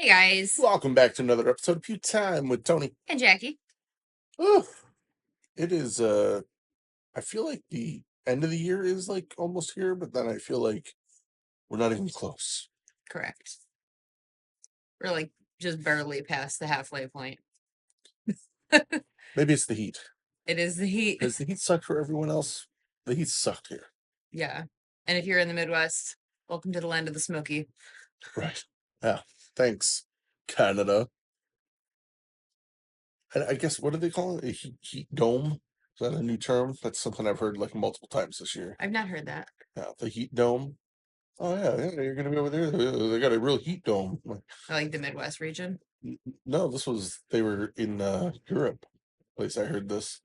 Hey guys. Welcome back to another episode of Pew Time with Tony. And Jackie. Oh, it is I feel like the end of the year is like almost here, but then I feel like we're not even close. Correct. We're like just barely past the halfway point. Maybe it's the heat. It is the heat. Because the heat sucked for everyone else. The heat sucked here. Yeah. And if you're in the Midwest, welcome to the land of the Smoky. Right. Yeah. Thanks, Canada. And I guess, what do they call it? A heat dome? Is that a new term? That's something I've heard like multiple times this year. I've not heard that. Yeah, the heat dome. Oh yeah, you're gonna be over there. They got a real heat dome. I like the Midwest region. No, they were in Europe. Place I heard this.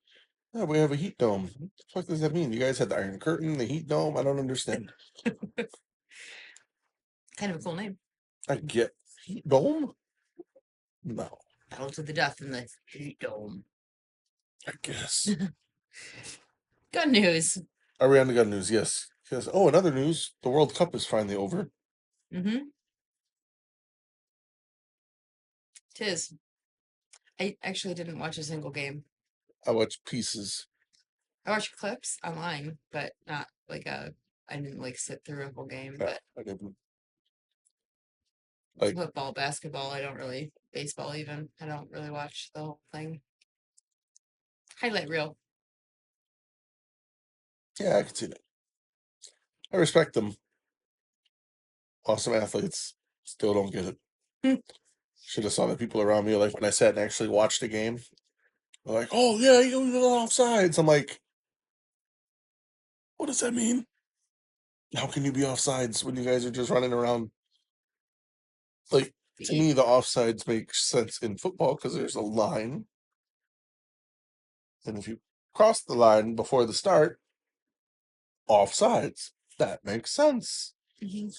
Yeah, we have a heat dome. What the fuck does that mean? You guys had the Iron Curtain, the heat dome? I don't understand. Kind of a cool name. I get heat dome? No, Battle to the death in the heat dome. I guess. Good news. Are we on the gun news? Yes. Yes. Oh, another news. The World Cup is finally over. Mm-hmm. Tis. I actually didn't watch a single game. I watched pieces. I watched clips online, but not like I didn't like sit through a whole game, Yeah, but I didn't. Like, football, basketball, baseball even. I don't really watch the whole thing. Highlight reel. yeah, I can see that. I respect them. Awesome athletes. Still don't get it. Should have saw the people around me, like when I sat and actually watched the game. They're like, oh yeah, you were offsides. I'm like, what does that mean? How can you be offsides when you guys are just running around? Like, to me, the offsides make sense in football because there's a line. And if you cross the line before the start, offsides. That makes sense. Mhm.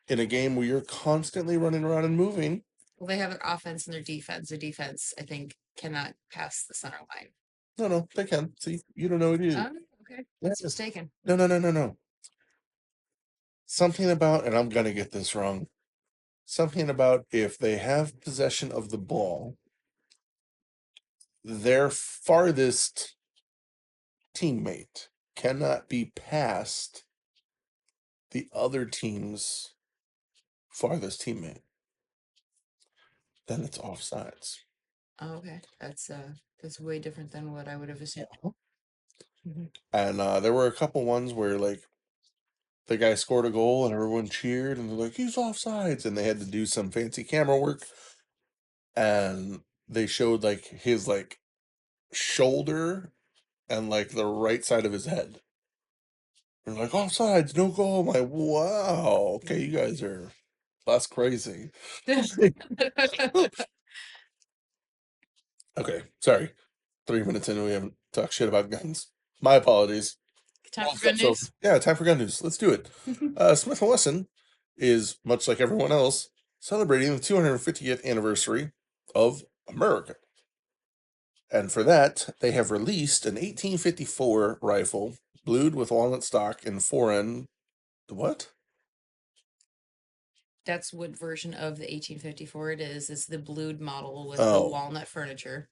In a game where you're constantly running around and moving. Well, they have an offense and their defense. Their defense, I think, cannot pass the center line. No, they can. See, you don't know what it is. Okay. That's mistaken. No. Something about, and I'm going to get this wrong, something about if they have possession of the ball, their farthest teammate cannot be past the other team's farthest teammate. Then it's offsides. Oh, okay. That's way different than what I would have assumed. And there were a couple ones where like the guy scored a goal and everyone cheered and they're like, he's offsides, and they had to do some fancy camera work and they showed like his like shoulder and like the right side of his head. They're like, offsides, no goal. I'm like, wow, okay, you guys are that's crazy. Okay, sorry. 3 minutes in, we haven't talked shit about guns. My apologies. Time for good news. Yeah, time for gun news. Let's do it. Smith & Wesson is, much like everyone else, celebrating the 250th anniversary of America. And for that, they have released an 1854 rifle, blued with walnut stock and foreign. What? That's what version of the 1854 it is. It's the blued model with the Oh, walnut furniture.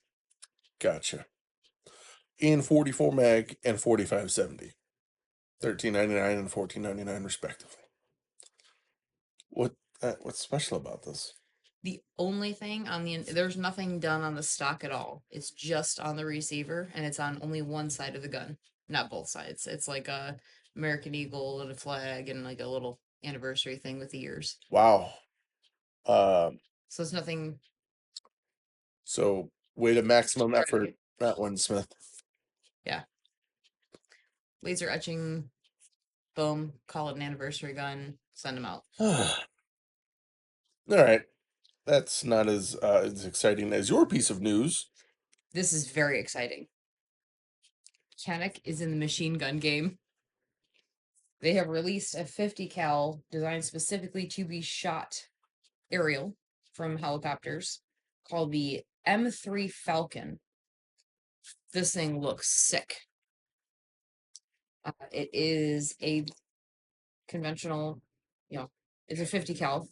gotcha. In 44 mag and 4570, $13.99 and $14.99 respectively. What's special about this? The only thing on there's nothing done on the stock at all. It's just on the receiver, and it's on only one side of the gun, not both sides. It's like a American Eagle and a flag and like a little anniversary thing with the ears. Wow. Um, So it's nothing. So way to maximum effort that one, Smith. Yeah. Laser etching, boom, call it an anniversary gun, send them out. All right. That's not as exciting as your piece of news. This is very exciting. Canik is in the machine gun game. They have released a 50 cal designed specifically to be shot aerial from helicopters called the M3 Falcon. This thing looks sick. It is a conventional, it's a 50 cal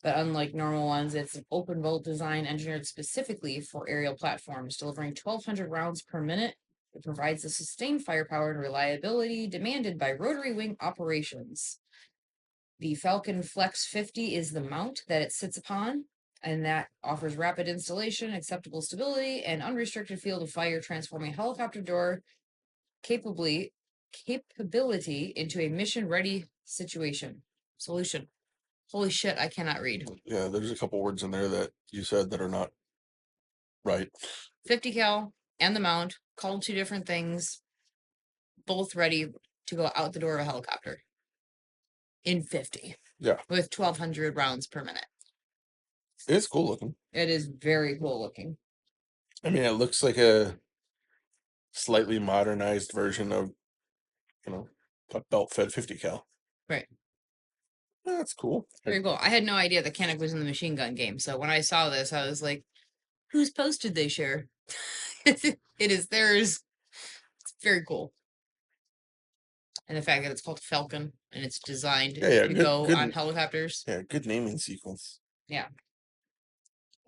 But unlike normal ones, it's an open bolt design engineered specifically for aerial platforms, delivering 1,200 rounds per minute. It provides the sustained firepower and reliability demanded by rotary wing operations. The Falcon Flex 50 is the mount that it sits upon, and that offers rapid installation, acceptable stability, and unrestricted field of fire, transforming helicopter door capability into a mission-ready solution. Holy shit, I cannot read. Yeah, there's a couple words in there that you said that are not right. 50 cal and the mount, called two different things, both ready to go out the door of a helicopter in 50. Yeah. With 1,200 rounds per minute. It's cool looking. It is very cool looking. I mean, it looks like a slightly modernized version of, a belt-fed 50 cal. Right. Yeah, that's cool. Very cool. I had no idea that Canik was in the machine gun game. So when I saw this, I was like, whose post did they share? It is theirs. It's very cool. And the fact that it's called Falcon and it's designed to go on helicopters. Yeah, good naming sequence. Yeah.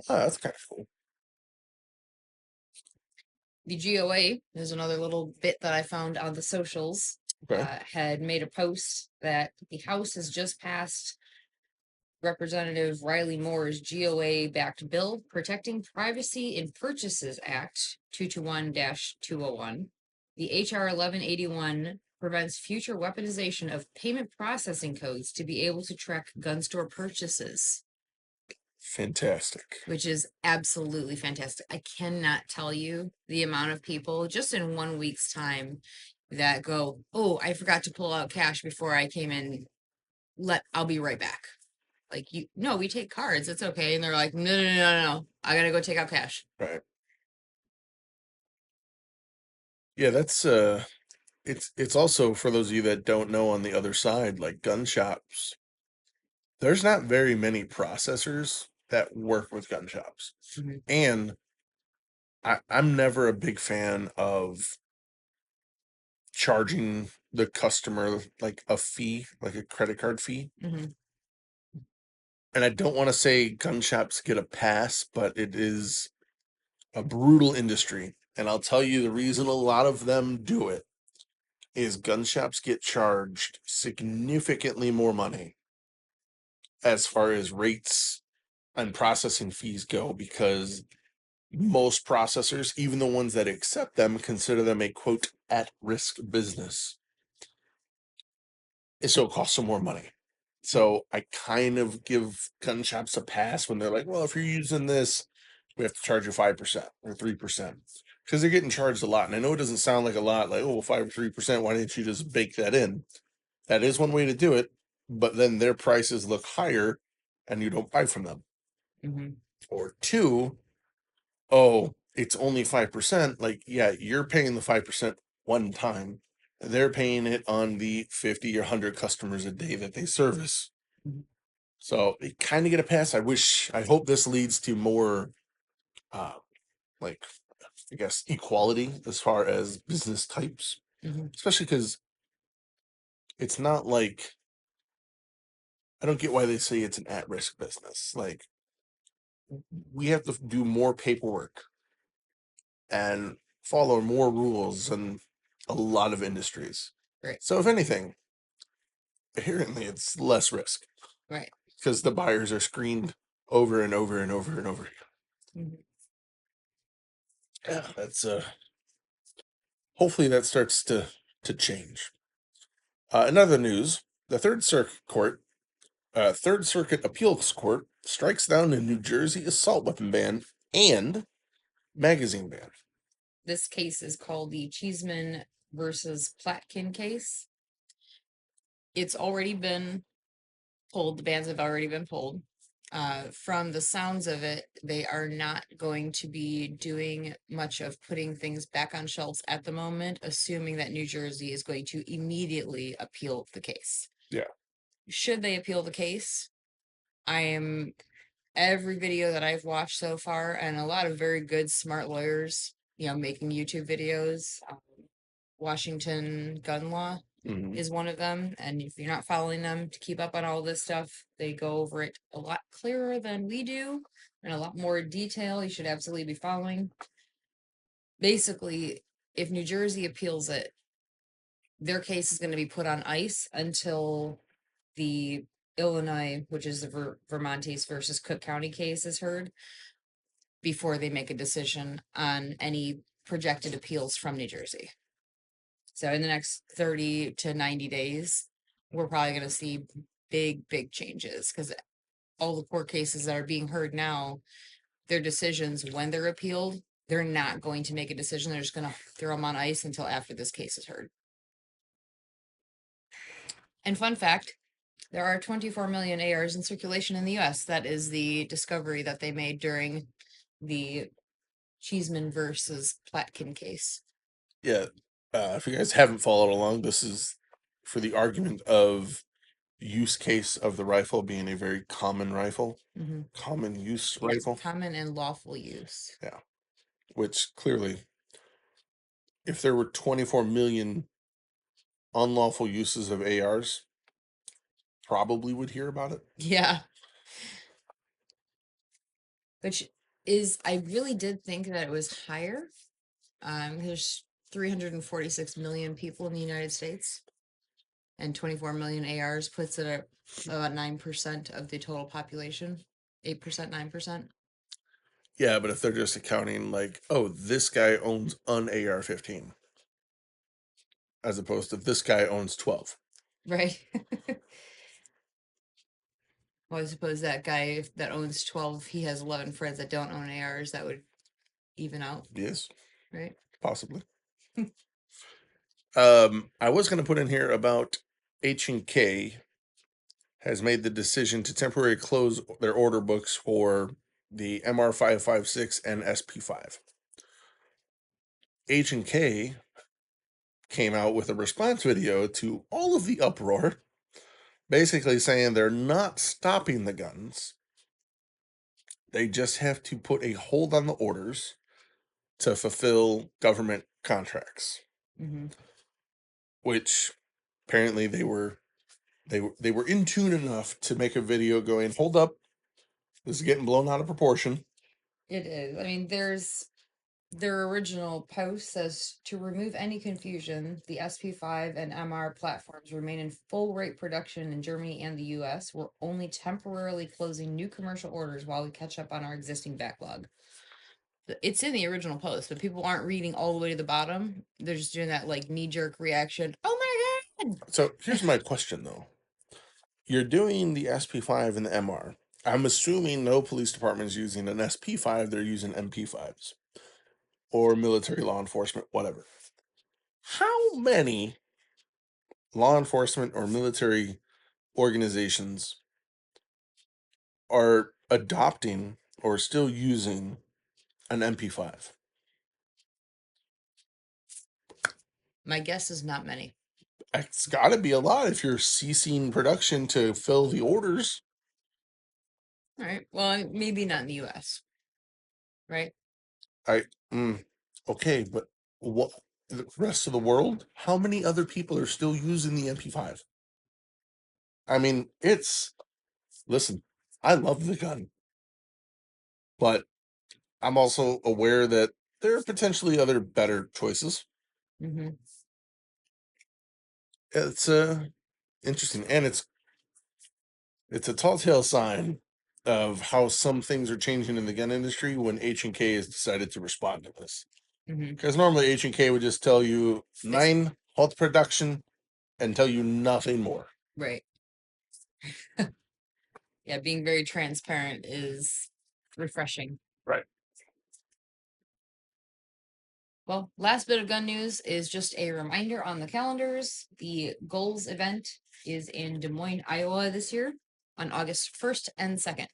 Oh, that's kind of cool. The GOA is another little bit that I found on the socials. Okay. Had made a post that the House has just passed Representative Riley Moore's GOA-backed bill Protecting Privacy in Purchases Act 221-201. The H.R. 1181 prevents future weaponization of payment processing codes to be able to track gun store purchases. Fantastic. Which is absolutely fantastic. I cannot tell you the amount of people just in 1 week's time that go, oh, I forgot to pull out cash before I came in. I'll be right back. Like, no, we take cards. It's okay. And they're like, no. I gotta go take out cash. Right. Yeah, that's it's also, for those of you that don't know, on the other side, like gun shops, there's not very many processors that work with gun shops. Mm-hmm. And I'm never a big fan of charging the customer like a fee, like a credit card fee. Mm-hmm. And I don't want to say gun shops get a pass, but it is a brutal industry. And I'll tell you the reason a lot of them do it is gun shops get charged significantly more money as far as rates and processing fees go, because most processors, even the ones that accept them, consider them a quote at-risk business. And so it costs them more money. So I kind of give gun shops a pass when they're like, well, if you're using this, we have to charge you 5% or 3%, because they're getting charged a lot. And I know it doesn't sound like a lot, like, oh, 5 or 3%, why didn't you just bake that in? That is one way to do it, but then their prices look higher and you don't buy from them. Mm-hmm. Or two, oh, it's only 5%. Like, yeah, you're paying the 5% one time. They're paying it on the 50 or 100 customers a day that they service. Mm-hmm. So they kind of get a pass. I hope this leads to more, like, I guess, equality as far as business types, Mm-hmm. especially because it's not like, I don't get why they say it's an at-risk business. Like, we have to do more paperwork and follow more rules than a lot of industries. Right. So if anything, inherently it's less risk. Right. Because the buyers are screened over and over and over and over again. Mm-hmm. Yeah, that's hopefully that starts to change. In other news, the Third Circuit Appeals Court strikes down a New Jersey assault weapon ban and magazine ban. This case is called the Cheeseman versus Platkin case. It's already been pulled. The bans have already been pulled. From the sounds of it, they are not going to be doing much of putting things back on shelves at the moment, assuming that New Jersey is going to immediately appeal the case. Yeah. Should they appeal the case, every video that I've watched so far, and a lot of very good, smart lawyers, making YouTube videos, Washington Gun Law, Mhm. is one of them. And if you're not following them to keep up on all this stuff, they go over it a lot clearer than we do and a lot more detail. You should absolutely be following. Basically, if New Jersey appeals it, their case is going to be put on ice until the Illinois, which is the Vermontes versus Cook County case, is heard before they make a decision on any projected appeals from New Jersey. So in the next 30 to 90 days, we're probably going to see big changes because all the court cases that are being heard now, their decisions, when they're appealed, they're not going to make a decision. They're just going to throw them on ice until after this case is heard. And fun fact, there are 24 million ARs in circulation in the US. That is the discovery that they made during the Cheeseman versus Platkin case. Yeah. If you guys haven't followed along, this is for the argument of use case of the rifle being a very common rifle, common use rifle. Common and lawful use. Yeah. Which clearly, if there were 24 million unlawful uses of ARs, probably would hear about it. Yeah. Which is, I really did think that it was higher. There's 346 million people in the United States, and 24 million ARs puts it at about 9% of the total population. 8%, 9%. Yeah, but if they're just accounting like, oh, this guy owns an AR-15, as opposed to this guy owns 12. Right. Well, I suppose that guy that owns 12, he has 11 friends that don't own ARs. That would even out, Yes, right? possibly. I was going to put in here about H&K has made the decision to temporarily close their order books for the MR556 and SP5. H&K came out with a response video to all of the uproar, basically saying they're not stopping the guns. They just have to put a hold on the orders to fulfill government contracts, which apparently they were in tune enough to make a video going, hold up, this is getting blown out of proportion. It is. I mean, their original post says to remove any confusion, the SP5 and MR platforms remain in full rate production in Germany and the US. We're only temporarily closing new commercial orders while we catch up on our existing backlog. It's in the original post, but people aren't reading all the way to the bottom. They're just doing that like knee jerk reaction. Oh my God. So here's my question though. You're doing the SP5 and the MR. I'm assuming no police department is using an SP5, they're using MP5s or military law enforcement, whatever. How many law enforcement or military organizations are adopting or still using an MP5? My guess is not many. It's got to be a lot if you're ceasing production to fill the orders. All right. Well, maybe not in the US. Right? Okay, but what the rest of the world? How many other people are still using the MP5? I mean, listen, I love the gun, but I'm also aware that there are potentially other better choices. It's interesting, and it's a tall tale sign of how some things are changing in the gun industry when H&K has decided to respond to this. Because normally H&K would just tell you 9 halt production and tell you nothing more. Right. Yeah, being very transparent is refreshing. Right. Well, last bit of gun news is just a reminder on the calendars. The Goals event is in Des Moines, Iowa this year on August 1st and 2nd.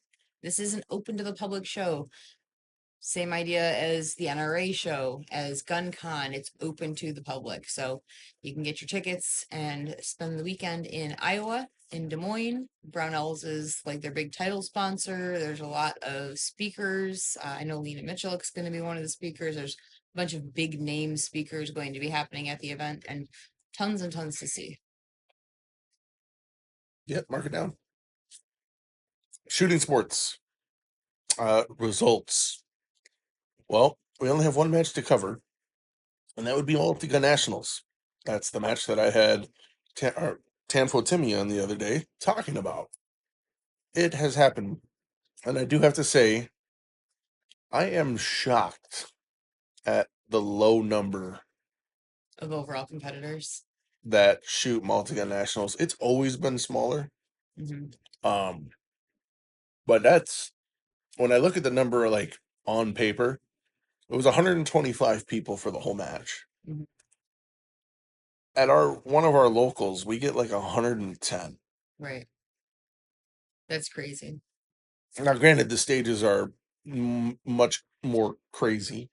This is an open to the public show. Same idea as the NRA show, as Gun Con. It's open to the public. So you can get your tickets and spend the weekend in Iowa, in Des Moines. Brownells is like their big title sponsor. There's a lot of speakers. I know Lena Mitchell is going to be one of the speakers. There's a bunch of big name speakers going to be happening at the event. And Tons and tons to see. Yep, mark it down. Shooting sports. Results. Well, we only have one match to cover, and that would be Multi Gun Nationals. That's the match that I had Tanfo Timmy on the other day talking about. It has happened, and I do have to say, I am shocked at the low number Of overall competitors. that shoot Multi Gun Nationals. It's always been smaller. Mm-hmm. But that's when I look at the number like on paper, it was 125 people for the whole match. Mm-hmm. At one of our locals, we get like 110. Right. That's crazy. Now, granted, the stages are much more crazy,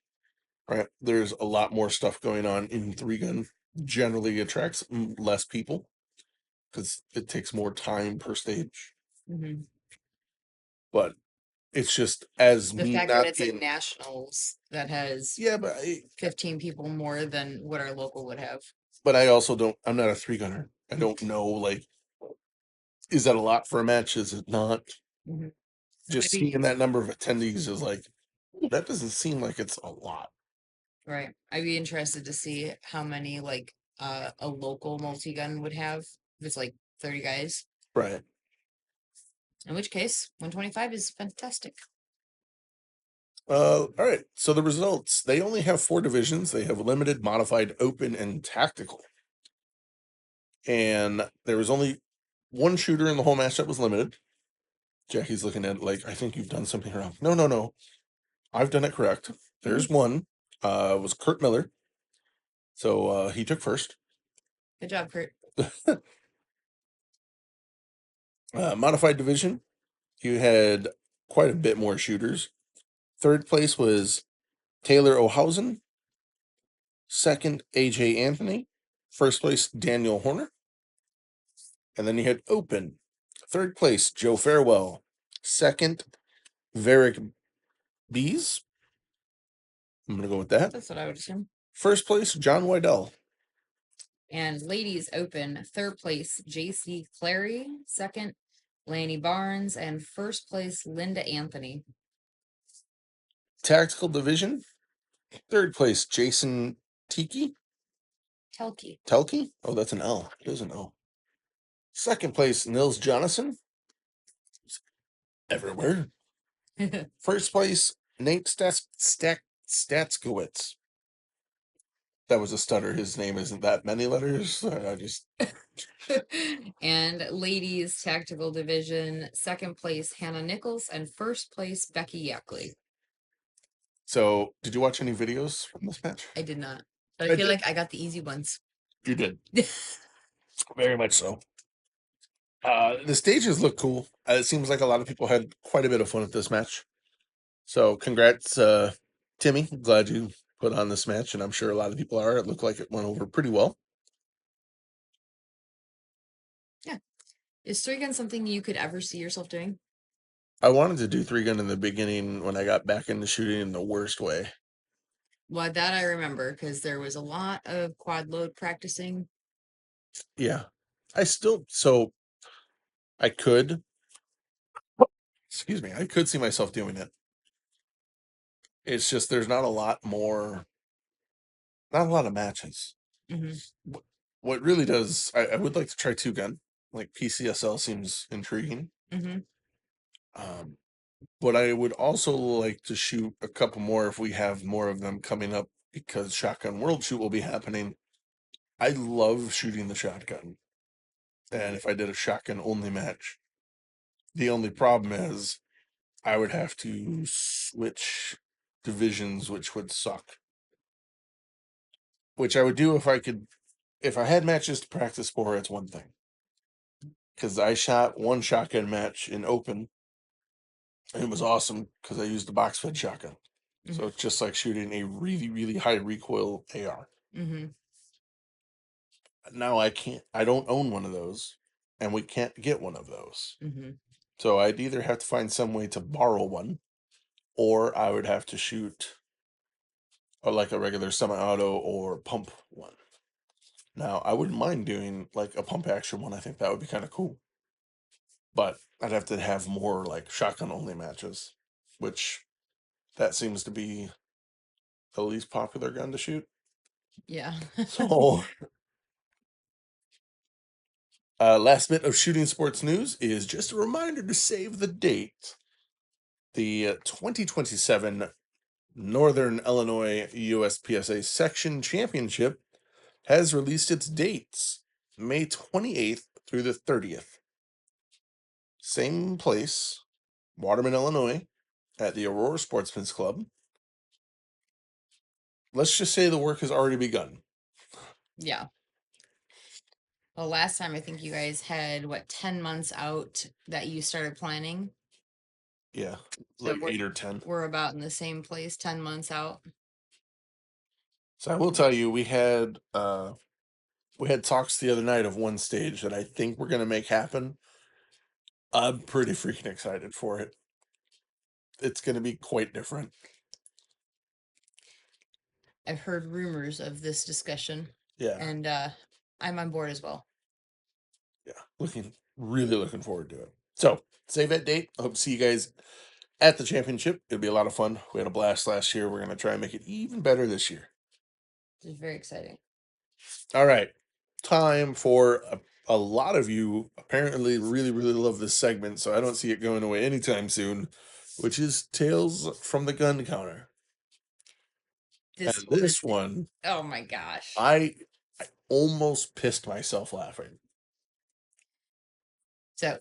right? There's a lot more stuff going on in 3-gun. Generally attracts less people because it takes more time per stage. Mm-hmm. But it's just as The me fact not that it's being a nationals that has yeah, but 15 people more than what our local would have. I also don't. I'm not a 3-gunner. I don't know. Like, is that a lot for a match? Is it not? Mm-hmm. Just seeing that number of attendees is like, ooh, that doesn't seem like it's a lot. Right. I'd be interested to see how many like a local multi-gun would have if it's like 30 guys. Right. In which case, 125 is fantastic. All right. So the results, they only have 4 divisions. They have limited, modified, open, and tactical. And there was only one shooter in the whole match that was limited. Jackie's looking at it like, I think you've done something wrong. No, no, no. I've done it correct. There's one. Was Kurt Miller. So he took first. Good job, Kurt. Modified division, you had quite a bit more shooters. Third place was Taylor O'Hausen. Second, AJ Anthony. First place, Daniel Horner. And then you had open. Third place, Joe Farewell. Second, Varick Bees. I'm going to go with that. That's what I would assume. First place, John Wydell. And ladies open, third place, JC Clary. Second, Lanny Barnes. And first place, Linda Anthony. Tactical division, third place, Jason Tiki. Telke. Telke? Oh, that's an L. It is an O. Second place, Nils Jonasson. Everywhere. First place, Nate Statskowitz. That was a stutter. His name isn't that many letters. I just. And ladies tactical division, second place, Hannah Nichols. And first place, Becky Yackley. So, did you watch any videos from this match? I did not. But I feel like I got the easy ones. You did. Very much so. The stages look cool. It seems like a lot of people had quite a bit of fun at this match. So, congrats, Timmy. Glad you put on this match, and I'm sure a lot of people are. It looked like it went over pretty well. Yeah. Is 3-gun something you could ever see yourself doing? I wanted to do 3-gun in the beginning when I got back into shooting in the worst way. Well, that I remember because there was a lot of quad load practicing. Yeah. So I could, excuse me, I could see myself doing it. It's just there's not a lot of matches. Mm-hmm. What really does, I would like to try 2-gun. Like PCSL seems intriguing. Mm-hmm. But I would also like to shoot a couple more if we have more of them coming up because Shotgun World Shoot will be happening. I love shooting the shotgun. And if I did a shotgun only match, the only problem is I would have to switch divisions, which would suck. Which I would do if I had matches to practice for, it's one thing. Because I shot one shotgun match in open. And it was awesome because I used the box fed shotgun. Mm-hmm. So it's just like shooting a really, really high recoil AR. Mm-hmm. Now I don't own one of those, and we can't get one of those. Mm-hmm. So I'd either have to find some way to borrow one, or I would have to shoot like a regular semi-auto or pump one. Now, I wouldn't mind doing like a pump action one. I think that would be kind of cool. But I'd have to have more like shotgun only matches, which that seems to be the least popular gun to shoot. Yeah. So, last bit of shooting sports news is just a reminder to save the date. The 2027 Northern Illinois USPSA Section Championship has released its dates, May 28th through the 30th. Same place, Waterman, Illinois, at the Aurora Sportsman's Club. Let's just say the work has already begun. Yeah. Well, last time I think you guys had 10 months out that you started planning. Yeah, So like 8 or 10. we're about in the same place, 10 months out. So I will tell you, we had talks the other night of one stage that I think we're gonna make happen. I'm pretty freaking excited for it. It's gonna be quite different. I've heard rumors of this discussion. Yeah. And I'm on board as well. Yeah. Really looking forward to it. So save that date. I hope to see you guys at the championship. It'll be a lot of fun. We had a blast last year. We're gonna try and make it even better this year. It's very exciting. All right. Time for a lot of you apparently really, really love this segment, so I don't see it going away anytime soon, which is Tales from the Gun Counter. This one, oh my gosh. I almost pissed myself laughing. So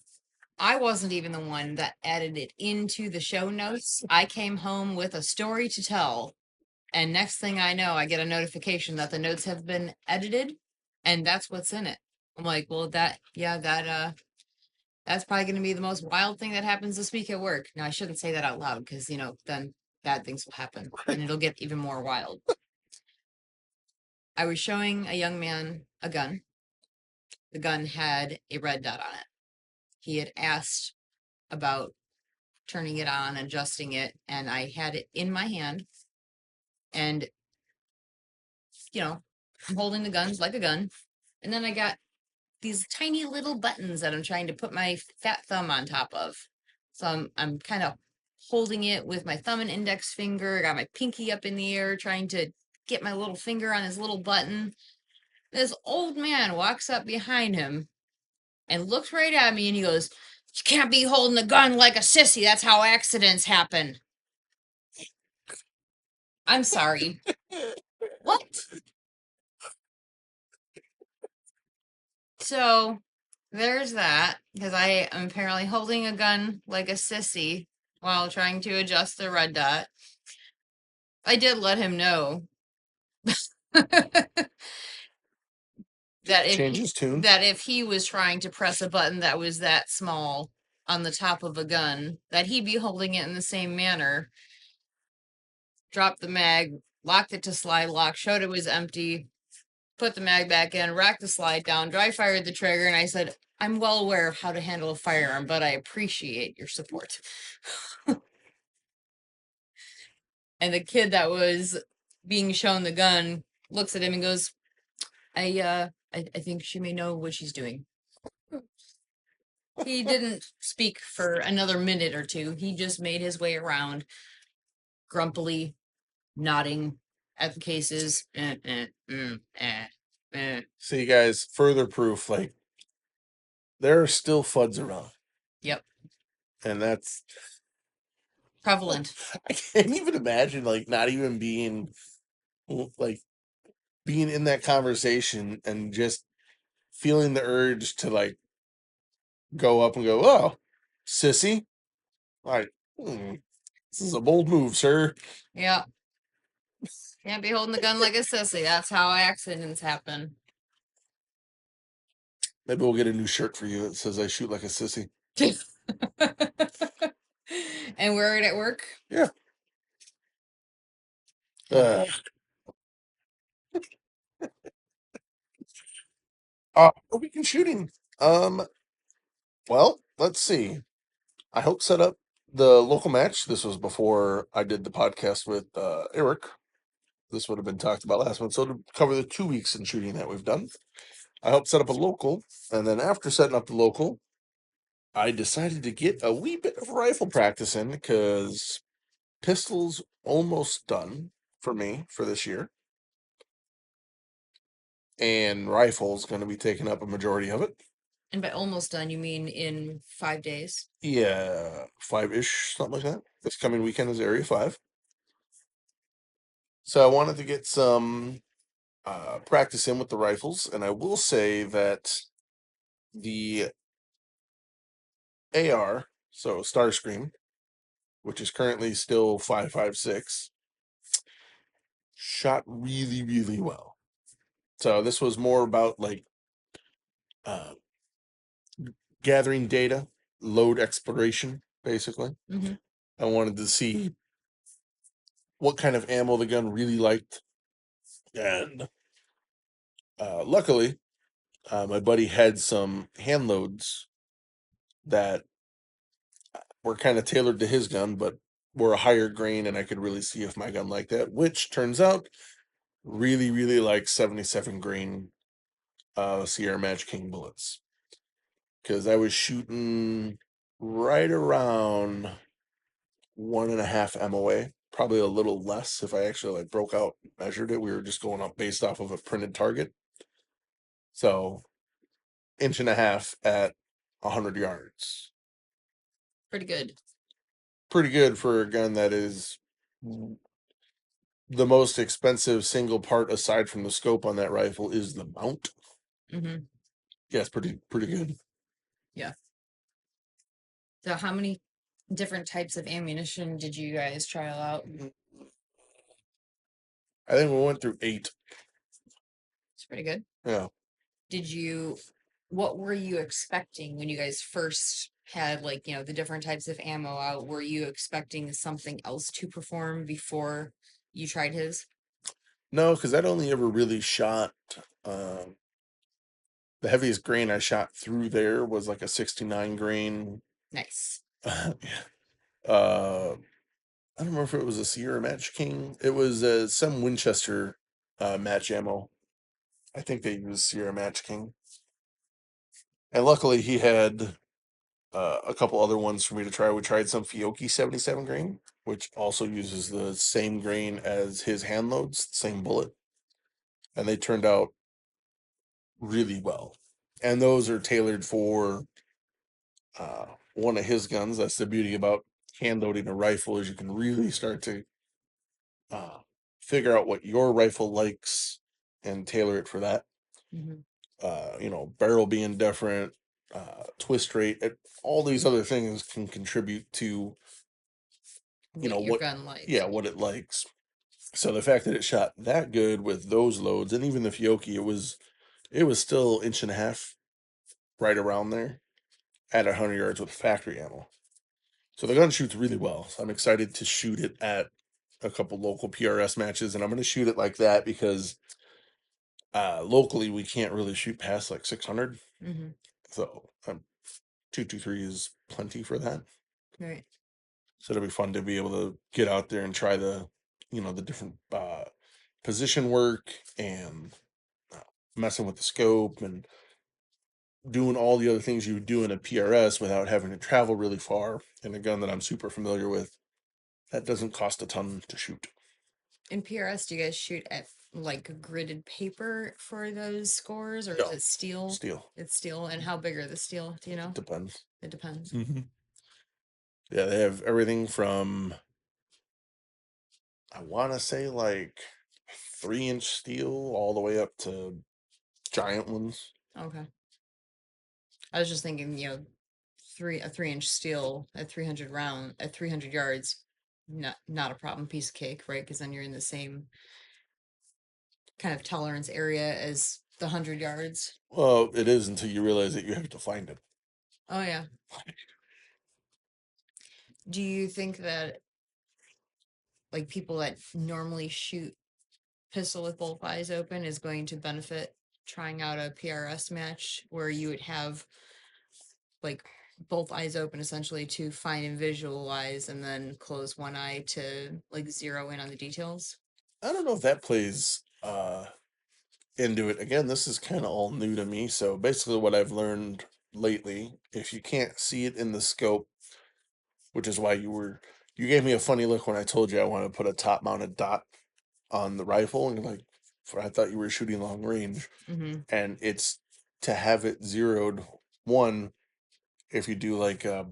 I wasn't even the one that added it into the show notes. I came home with a story to tell. And next thing I know, I get a notification that the notes have been edited and that's what's in it. I'm like, well, that's probably going to be the most wild thing that happens this week at work. Now, I shouldn't say that out loud because, then bad things will happen and it'll get even more wild. I was showing a young man a gun. The gun had a red dot on it. He had asked about turning it on, adjusting it, and I had it in my hand. And, I'm holding the guns like a gun. And then I got these tiny little buttons that I'm trying to put my fat thumb on top of. So I'm kind of holding it with my thumb and index finger. I got my pinky up in the air, trying to get my little finger on his little button. This old man walks up behind him and looks right at me and he goes, "You can't be holding the gun like a sissy. That's how accidents happen." I'm sorry. What? So there's that, because I am apparently holding a gun like a sissy while trying to adjust the red dot. I did let him know that if he was trying to press a button that was that small on the top of a gun, that he'd be holding it in the same manner. Dropped the mag, locked it to slide lock, showed it was empty, put the mag back in, racked the slide down, dry fired the trigger, and I said, "I'm well aware of how to handle a firearm, but I appreciate your support." And the kid that was being shown the gun looks at him and goes, I think she may know what she's doing." He didn't speak for another minute or two. He just made his way around, grumpily nodding at the cases. See, guys, further proof, like, there are still FUDs around. Yep. And that's prevalent. I can't even imagine, like, not even being, like, being in that conversation and just feeling the urge to, like, go up and go, "Oh, sissy." Like, this is a bold move, sir. Yeah. Can't be holding the gun like a sissy. That's how accidents happen. Maybe we'll get a new shirt for you that says "I shoot like a sissy." And wear it at work? Yeah. Weekend shooting. Well, let's see. I helped set up the local match. This was before I did the podcast with Eric. this would have been talked about last month. So to cover the 2 weeks in shooting that we've done, I helped set up a local, and then after setting up the local, I decided to get a wee bit of rifle practice in because pistol's almost done for me for this year, and rifle's going to be taking up a majority of it. And by almost done, you mean in 5 days? Yeah, 5-ish, something like that. This coming weekend is Area 5. So I wanted to get some practice in with the rifles, and I will say that the AR, so Starscream, which is currently still 5.56, shot really, really well. So this was more about like uh, gathering data, load exploration, basically. Mm-hmm. I wanted to see what kind of ammo the gun really liked, and luckily, my buddy had some hand loads that were kind of tailored to his gun, but were a higher grain, and I could really see if my gun liked that, which turns out really, really like 77 grain Sierra Match King bullets. Because I was shooting right around 1.5 MOA, probably a little less if I actually like broke out and measured it. We were just going up based off of a printed target. So 1.5 at 100 yards. Pretty good. Pretty good for a gun that is the most expensive single part aside from the scope on that rifle is the mount. Mm-hmm. Yeah, it's pretty good. Yeah. So how many different types of ammunition did you guys trial out? I think we went through 8. It's pretty good. Yeah. What were you expecting when you guys first had like, the different types of ammo out? Were you expecting something else to perform before you tried his? No, because I'd only ever really shot the heaviest grain I shot through there was like a 69 grain. Nice. Yeah. I don't remember if it was a Sierra Match King. It was some Winchester match ammo. I think they used Sierra Match King. And luckily he had a couple other ones for me to try. We tried some Fiocchi 77 grain, which also uses the same grain as his hand loads, same bullet. And they turned out really well. And those are tailored for one of his guns. That's the beauty about hand loading a rifle, is you can really start to figure out what your rifle likes and tailor it for that. Mm-hmm. Barrel being different, twist rate, all these other things can contribute to Your gun likes. Yeah, what it likes. So the fact that it shot that good with those loads, and even the Fiocchi, it was still 1.5 inch, right around there, at 100 yards with factory ammo. So the gun shoots really well. So I'm excited to shoot it at a couple local PRS matches, and I'm going to shoot it like that because locally we can't really shoot past like 600. Mm-hmm. So 223 is plenty for that. Right. So it'll be fun to be able to get out there and try the different position work and messing with the scope and doing all the other things you would do in a PRS without having to travel really far in a gun that I'm super familiar with. That doesn't cost a ton to shoot. In PRS, do you guys shoot at like gridded paper for those scores, or No, is it steel? Steel. It's steel. And how big are the steel? Do you know? Depends. It depends. Yeah, they have everything from, I want to say, like 3-inch steel all the way up to giant ones. Okay. I was just thinking, a 3-inch steel at 300 yards, not a problem, piece of cake, right? Because then you're in the same kind of tolerance area as the 100 yards. Well, it is until you realize that you have to find it. Oh yeah. Do you think that like people that normally shoot pistol with both eyes open is going to benefit trying out a PRS match where you would have like both eyes open essentially to find and visualize and then close one eye to like zero in on the details? I don't know if that plays into it. Again, this is kind of all new to me. So basically, what I've learned lately, if you can't see it in the scope, which is why you gave me a funny look when I told you I want to put a top mounted dot on the rifle, and you're like, I thought you were shooting long range, and it's to have it zeroed. One, if you do like a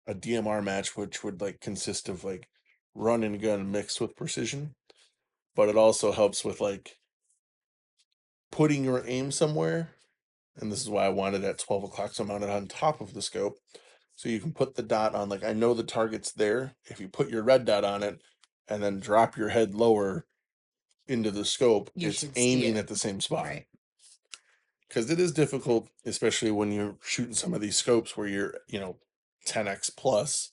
DMR match, which would like consist of like run and gun mixed with precision, but it also helps with like putting your aim somewhere. And this is why I wanted it at 12 o'clock, so I mounted on top of the scope. So you can put the dot on, like I know the target's there. If you put your red dot on it and then drop your head lower into the scope, it's aiming at the same spot. Right. Because it is difficult, especially when you're shooting some of these scopes where you're, 10x plus.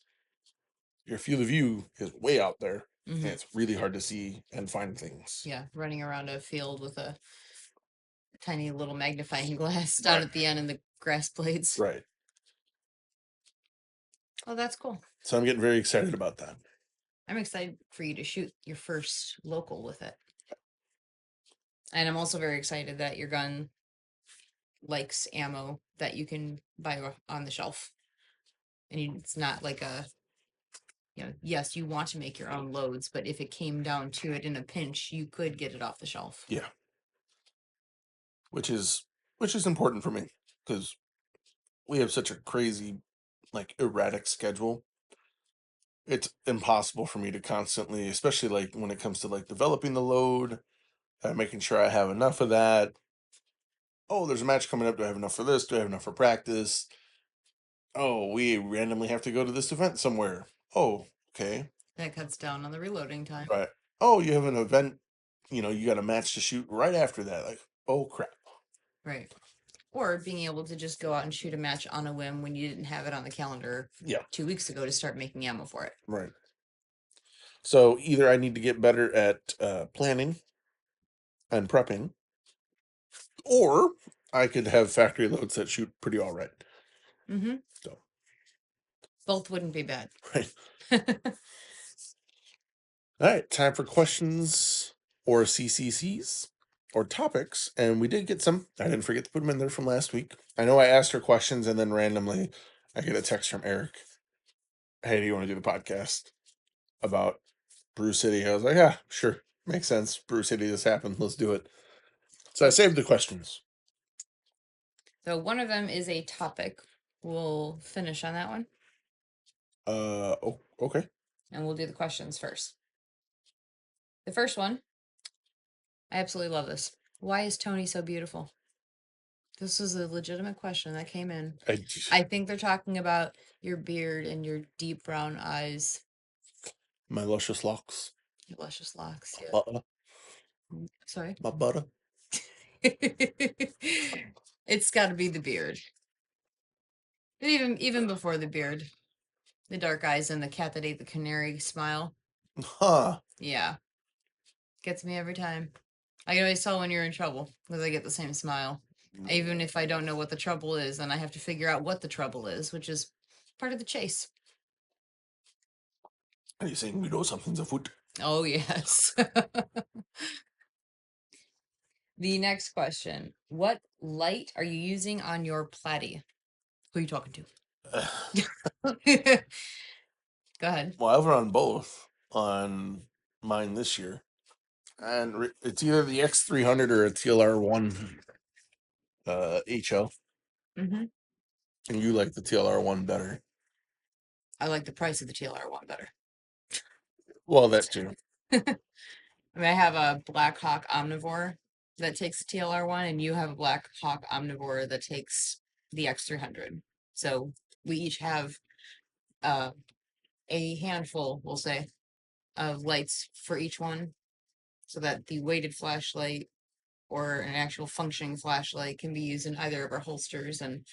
Your field of view is way out there, and it's really hard to see and find things. Yeah, running around a field with a tiny little magnifying glass down at the end and the grass blades. Right. Oh, that's cool. So I'm getting very excited about that. I'm excited for you to shoot your first local with it. And I'm also very excited that your gun likes ammo that you can buy on the shelf. And it's not like yes, you want to make your own loads, but if it came down to it in a pinch, you could get it off the shelf. Yeah. Which is important for me, because we have such a crazy, like, erratic schedule. It's impossible for me to constantly, especially like when it comes to like developing the load, making sure I have enough of that. Oh, there's a match coming up. Do I have enough for this? Do I have enough for practice? Oh, we randomly have to go to this event somewhere. Oh, okay. That cuts down on the reloading time. Right. Oh, you have an event, you got a match to shoot right after that. Like, oh, crap. Right. Or being able to just go out and shoot a match on a whim when you didn't have it on the calendar 2 weeks ago to start making ammo for it. Right. So either I need to get better at planning and prepping, or I could have factory loads that shoot pretty all right. So both wouldn't be bad. Right. All right, time for questions or CCCs or topics, and we did get some. I didn't forget to put them in there from last week. I know I asked her questions, and then randomly I get a text from Eric. Hey, do you want to do the podcast about Brew City? I was like, yeah, sure, makes sense. Brew City, this happened. Let's do it. So I saved the questions. So one of them is a topic. We'll finish on that one. Oh, okay. And we'll do the questions first. The first one, I absolutely love this. Why is Tony so beautiful? This was a legitimate question that came in. I think they're talking about your beard and your deep brown eyes. My luscious locks. Your luscious locks, yeah. Butter. Sorry? My butter. It's got to be the beard. But even before the beard, the dark eyes and the cat that ate the canary smile. Huh. Yeah. Gets me every time. I can always tell when you're in trouble because I get the same smile. Even if I don't know what the trouble is, and I have to figure out what the trouble is, which is part of the chase. Are you saying we know something's afoot? Oh, yes. The next question. What light are you using on your platy? Who are you talking to? Go ahead. Well, I've run both on mine this year. And it's either the X300 or a TLR1 HL. And you like the TLR1 better. I like the price of the TLR1 better. Well, that's too. I mean, I have a Black Hawk Omnivore that takes the TLR1, and you have a Black Hawk Omnivore that takes the X300. So we each have a handful, we'll say, of lights for each one, so that the weighted flashlight or an actual functioning flashlight can be used in either of our holsters. And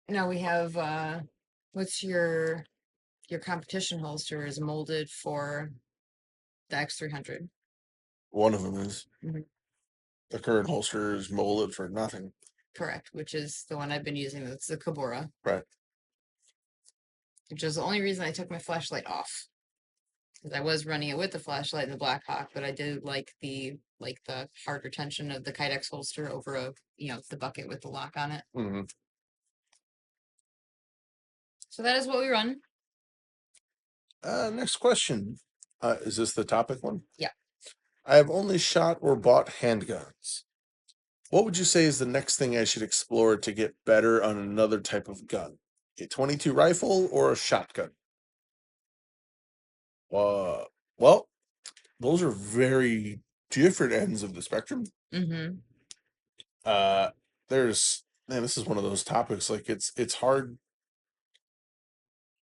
now we have what's your competition holster is molded for the X300. One of them is. The current holster is molded for nothing. Correct, which is the one I've been using. That's the Kabora. Right. Which is the only reason I took my flashlight off. because I was running it with the flashlight and the Blackhawk, but I did like the hard retention of the Kydex holster over the bucket with the lock on it. Mm-hmm. So that is what we run. Next question. Is this the topic one? Yeah. I have only shot or bought handguns. What would you say is the next thing I should explore to get better on another type of gun? A 22 rifle or a shotgun? Well, those are very different ends of the spectrum. Mm-hmm. This is one of those topics, like it's hard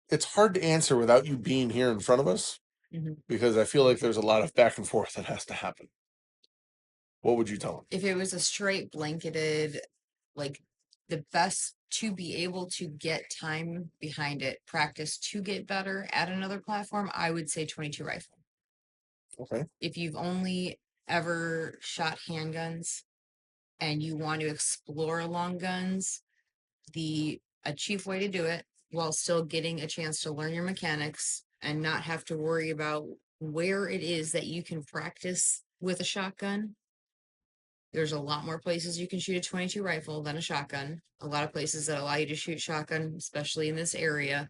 to answer without you being here in front of us, Mm-hmm. because I feel like there's a lot of back and forth that has to happen. What would you tell them? If it was a straight blanketed, like the best to be able to get time behind it, practice to get better at another platform, I would say 22 rifle. Okay. If you've only ever shot handguns and you want to explore long guns, a cheap way to do it while still getting a chance to learn your mechanics and not have to worry about where it is that you can practice with a shotgun. There's a lot more places you can shoot a 22 rifle than a shotgun. A lot of places that allow you to shoot shotgun, especially in this area,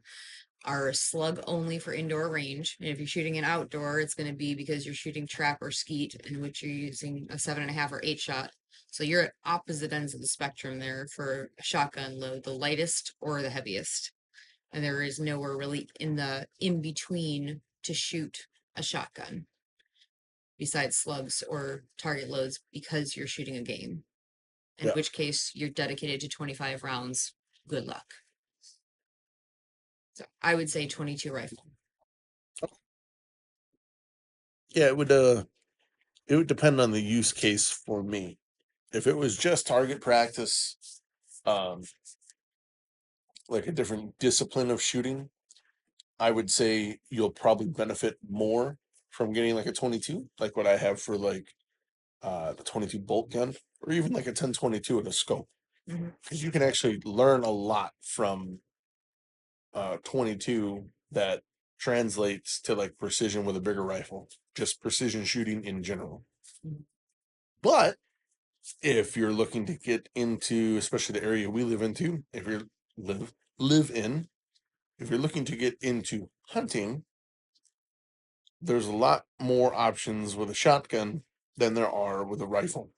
are slug only for indoor range. And if you're shooting an outdoor, it's going to be because you're shooting trap or skeet, in which you're using a 7.5 or 8 shot. So you're at opposite ends of the spectrum there for a shotgun load, the lightest or the heaviest. And there is nowhere really in between to shoot a shotgun besides slugs or target loads, because you're shooting a game. In Yeah. which case you're dedicated to 25 rounds. Good luck. So I would say 22 rifle. Yeah, it would depend on the use case for me. If it was just target practice, like a different discipline of shooting, I would say you'll probably benefit more from getting like a 22, like what I have for like the 22 bolt gun, or even like a 1022 with a scope, Mhm. because you can actually learn a lot from 22 that translates to like precision with a bigger rifle, just precision shooting in general. Mhm. But if you're looking to get into, especially the area we live into, if you live in, if you're looking to get into hunting, there's a lot more options with a shotgun than there are with a rifle.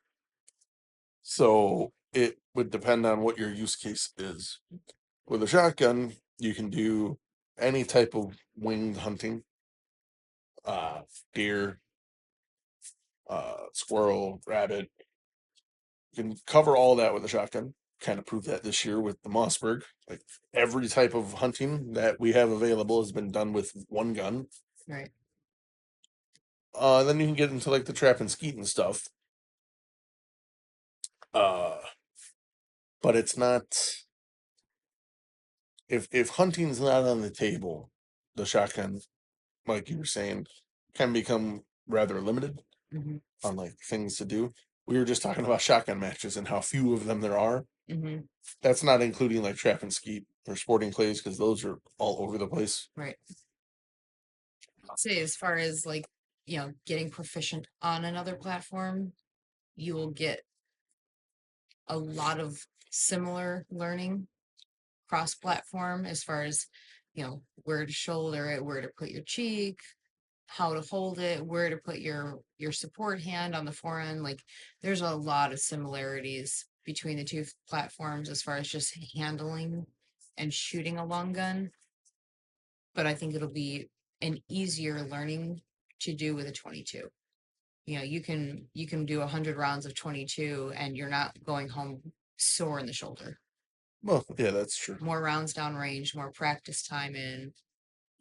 So it would depend on what your use case is. With a shotgun, you can do any type of winged hunting, deer, squirrel, rabbit. You can cover all that with a shotgun. Kind of proved that this year with the Mossberg. Like every type of hunting that we have available has been done with one gun. Right. Then you can get into like the trap and skeet and stuff. But it's not, if hunting's not on the table, the shotgun, like you were saying, can become rather limited Mhm. on like things to do. We were just talking about shotgun matches and how few of them there are. Mhm. That's not including like trap and skeet or sporting clays, because those are all over the place. Right. I'll say, as far as like, getting proficient on another platform, you will get a lot of similar learning cross platform, as far as, where to shoulder it, where to put your cheek, how to hold it, where to put your support hand on the forend. Like, there's a lot of similarities between the two platforms as far as just handling and shooting a long gun. But I think it'll be an easier learning to do with a 22. You can do 100 rounds of 22 and you're not going home sore in the shoulder. Well, yeah, that's true. More rounds downrange, more practice time in,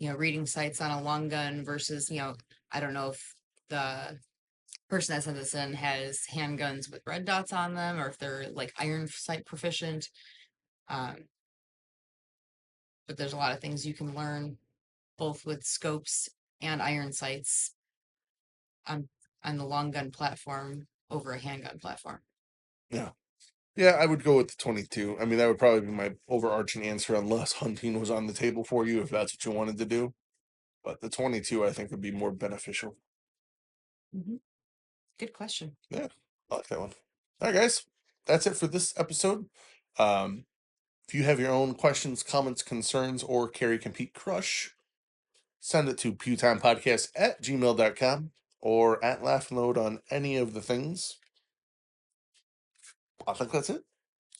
reading sights on a long gun versus, I don't know if the person that sent this in has handguns with red dots on them, or if they're like iron sight proficient. Um, but there's a lot of things you can learn both with scopes and iron sights on on the long gun platform over a handgun platform. Yeah. Yeah, I would go with the 22. I mean, that would probably be my overarching answer, unless hunting was on the table for you, if that's what you wanted to do. but the 22 I think would be more beneficial. Good question. Yeah, I like that one. All right, guys, that's it for this episode. If you have your own questions, comments, concerns, or carry compete crush, send it to pewtimepodcast@gmail.com or at Laugh and Load on any of the things. I think that's it.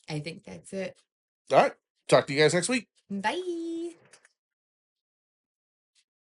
I think that's it. All right. Talk to you guys next week. Bye.